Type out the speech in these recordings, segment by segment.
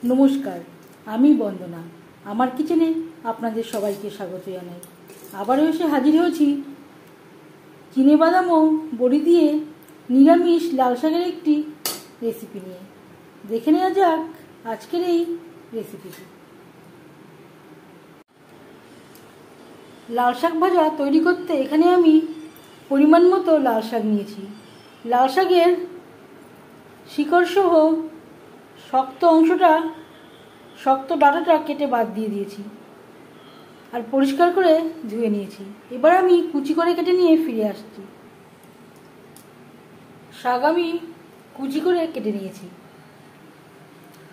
নমস্কার, আমি বন্দনা। আমার কিচেনে আপনাদের সবাইকে স্বাগত জানাই। আবারও এসে হাজির হয়েছি চিনেবাদাম ও বড়ি দিয়ে নিরামিষ লাল শাকের একটি রেসিপি নিয়ে। দেখে নেওয়া যাক আজকের এই রেসিপিটি। লাল শাক ভাজা তৈরি করতে এখানে আমি পরিমাণ মতো লাল শাক নিয়েছি। লাল শাকের শিকড় সহ শক্ত ডাঁটাটা কেটে বাদ দিয়ে দিয়েছি আর পরিষ্কার করে ধুয়ে নিয়েছি। এবার আমি কুচি করে কেটে নিয়ে ফিরে আসছি। শাক আমি কুচি করে কেটে নিয়েছি।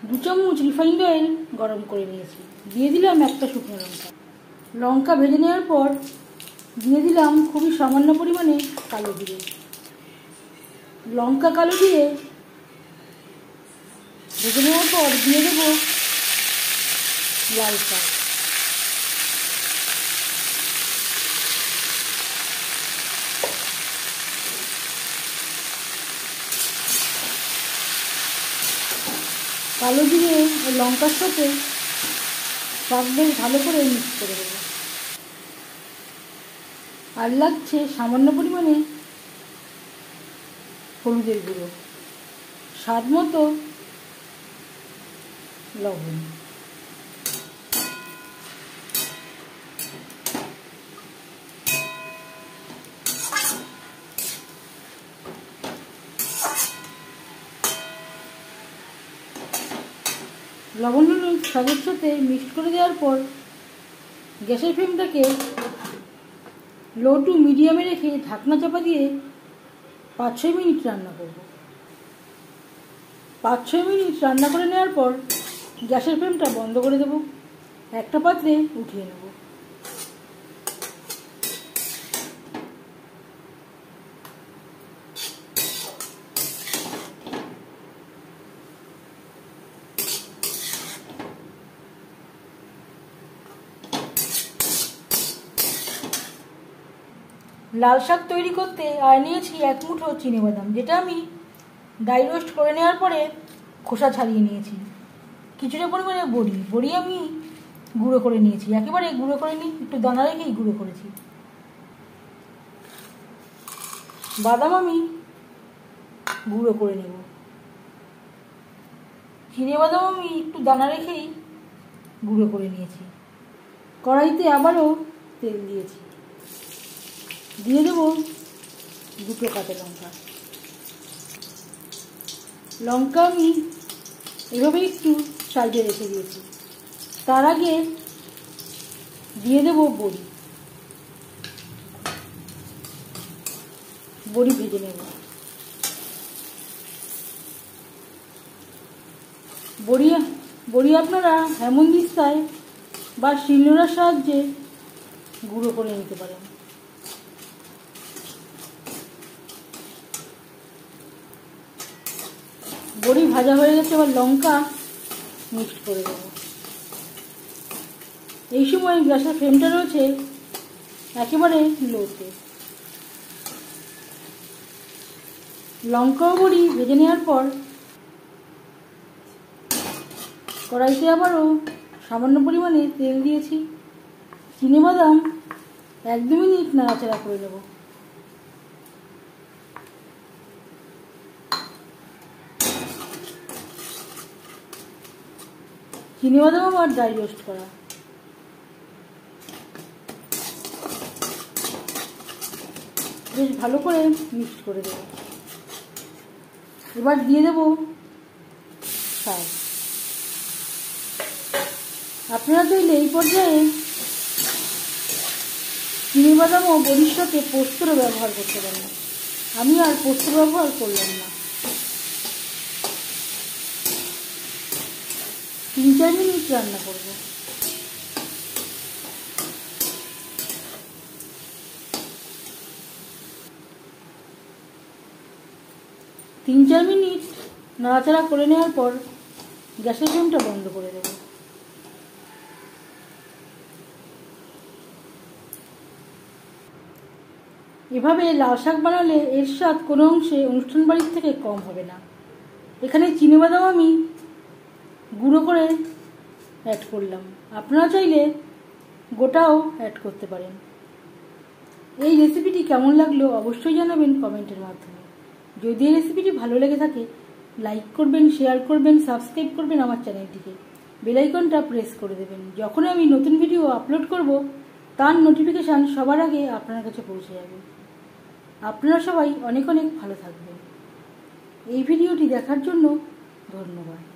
2 চামচ রিফাইন্ড অয়েল গরম করে নিয়েছি। দিয়ে দিলাম একটা শুকনো লঙ্কা ভেজে নেওয়ার পর দিয়ে দিলাম খুবই সামান্য পরিমাণে কালো জিরে। লঙ্কা কালো দিয়ে ভেজে নেওয়ার পর দিয়ে দেবো লাল শাক। কালো জিরে ও লঙ্কার সাথে শাক বেশ ভালো করে মিক্স করে দেবো। আর লাগছে সামান্য পরিমাণে হলুদের গুঁড়ো, স্বাদ মতো লবণ। লবণ হলুদ শাকের সাথে মিক্স করে দেওয়ার পর গ্যাসের ফ্লেমটাকে লো টু মিডিয়ামে রেখে ঢাকনা চাপা দিয়ে 5-6 মিনিট রান্না করব। 5-6 মিনিট রান্না করে নেওয়ার পর গ্যাসের ফ্লেমটা বন্ধ করে দেব। একটা পাত্রে উঠিয়ে নেব। লাল শাক তৈরি করতে আর নিয়েছি 1 মুঠো চিনেবাদাম, যেটা আমি ড্রাই রোস্ট করে নেওয়ার পরে খোসা ছাড়িয়ে নিয়েছি। কিছুটা পরিমাণে বড়ি আমি গুঁড়ো করে নিয়েছি। একেবারে গুঁড়ো করে নিই, একটু দানা রেখেই গুঁড়ো করেছি। বাদাম আমি গুঁড়ো করে নেব। চিনেবাদাম আমি একটু দানা রেখেই গুঁড়ো করে নিয়েছি। কড়াইতে আবারও তেল দিয়েছি। দিয়ে দেবো 2 কাঁচা লঙ্কা আমি এভাবে একটু সাইডে রেখে দিয়েছি। তার আগে দিয়ে দেবো বড়ি ভেজে নেব। বড়ি আপনারা হেমন্দিস্তায় বা শিলনোড়ার সাহায্যে গুঁড়ো করে নিতে পারেন। বড়ি ভাজা হয়ে গেছে, এবার লঙ্কা মিক্সড করে দেব। এই সময় গ্যাসের ফ্লেমটা রয়েছে একেবারে লোতে। লঙ্কা ও বড়ি ভেজে নেওয়ার পর কড়াইতে আবারও সামান্য পরিমাণে তেল দিয়েছি। চিনেবাদাম 1-2 মিনিট নাড়াচাড়া করে নেব। চিনেবাদাম আমার ড্রাই রোস্ট করা। বেশ ভালো করে মিক্স করে দেব। এবার দিয়ে দেব শাক। আপনারা চাইলে এই পর্যায়ে চিনেবাদাম ও বড়ির সাথে পোস্তর ব্যবহার করতে পারেন। আমি আর পোস্ত ব্যবহার করলাম না। 3-4 মিনিট রান্না করব। তিন 4 মিনিট নাড়াচাড়া করে নেওয়ার পর গ্যাসের ফ্লেমটা বন্ধ করে দেব। এভাবে লাল শাক বানালে এর স্বাদ কোনো অংশে অনুষ্ঠান বাড়ির থেকে কম হবে না। এখানে চিনেবাদাম আমি গুঁড়ো করে অ্যাড করলাম। আপনারা চাইলে গোটাও অ্যাড করতে পারেন। এই রেসিপিটি কেমন লাগলো অবশ্যই জানাবেন কমেন্টের মাধ্যমে। যদি এই রেসিপিটি ভালো লেগে থাকে লাইক করবেন, শেয়ার করবেন, সাবস্ক্রাইব করবেন আমার চ্যানেলটিকে, বেল আইকনটা প্রেস করে দেবেন। যখন আমি নতুন ভিডিও আপলোড করব তার নোটিফিকেশান সবার আগে আপনার কাছে পৌঁছে যাবে। আপনারা সবাই অনেক অনেক ভালো থাকবেন। এই ভিডিওটি দেখার জন্য ধন্যবাদ।